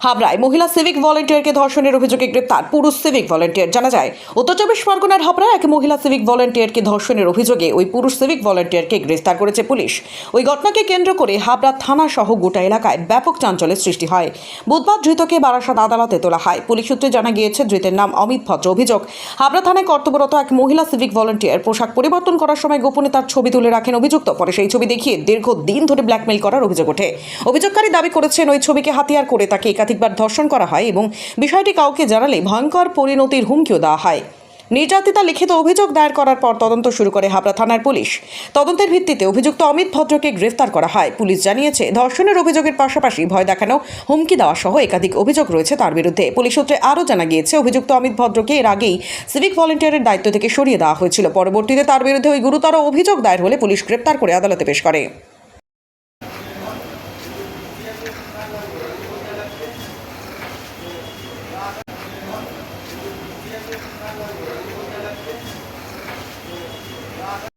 হাবড়ায় মহিলা সিভিক ভলেন্টিয়ারকে ধর্ষণের অভিযোগে গ্রেপ্তার পুরুষ সিভিক ভলেন্টিয়ার। জানা যায়, উত্তর চব্বিশ পরগনার হাবড়ায় এক মহিলা সিভিক ভলেন্টিয়ারকে ধর্ষণের অভিযোগে ওই পুরুষ সিভিক ভলেন্টিয়ারকে গ্রেফতার করেছে পুলিশ। ওই ঘটনাকে কেন্দ্র করে হাবড়া থানা সহ গোটা এলাকায় ব্যাপক চাঞ্চল্যের সৃষ্টি হয়। বুধবার ধৃতকে বারাসাত আদালতে তোলা হয়। পুলিশ সূত্রে জানা গিয়েছে, ধৃতের নাম অমিত ভদ্র। অভিযোগ, হাবড়া থানায় কর্তব্যরত এক মহিলা সিভিক ভলেন্টিয়ার পোশাক পরিবর্তন করার সময় গোপনে তার ছবি তুলে রাখেন অভিযুক্ত। পরে সেই ছবি দেখিয়ে দীর্ঘদিন ধরে ব্ল্যাকমেইল করার অভিযোগ ওঠে। অভিযোগকারী দাবি করেছেন, ওই ছবিকে হাতিয়ার করে তাকে একাধিকবার ধর্ষণ করা হয় এবং বিষয়টি কাউকে জানালে ভয়ঙ্কর পরিণতির হুমকিও দেওয়া হয়। নির্যাতিতা লিখিত অভিযোগ দায়ের করার পর তদন্ত শুরু করে হাবড়া থানার পুলিশ। তদন্তের ভিত্তিতে অভিযুক্ত অমিত ভদ্রকে গ্রেফতার করা হয়। পুলিশ জানিয়েছে, ধর্ষণের অভিযোগের পাশাপাশি ভয় দেখানো, হুমকি দেওয়া সহ একাধিক অভিযোগ রয়েছে তার বিরুদ্ধে। পুলিশ সূত্রে আরও জানা গিয়েছে, অভিযুক্ত অমিত ভদ্রকে এর আগেই সিভিক ভলেন্টিয়ারের দায়িত্ব থেকে সরিয়ে দেওয়া হয়েছিল। পরবর্তীতে তার বিরুদ্ধে ওই গুরুতর অভিযোগ দায়ের হলে পুলিশ গ্রেফতার করে আদালতে পেশ করে।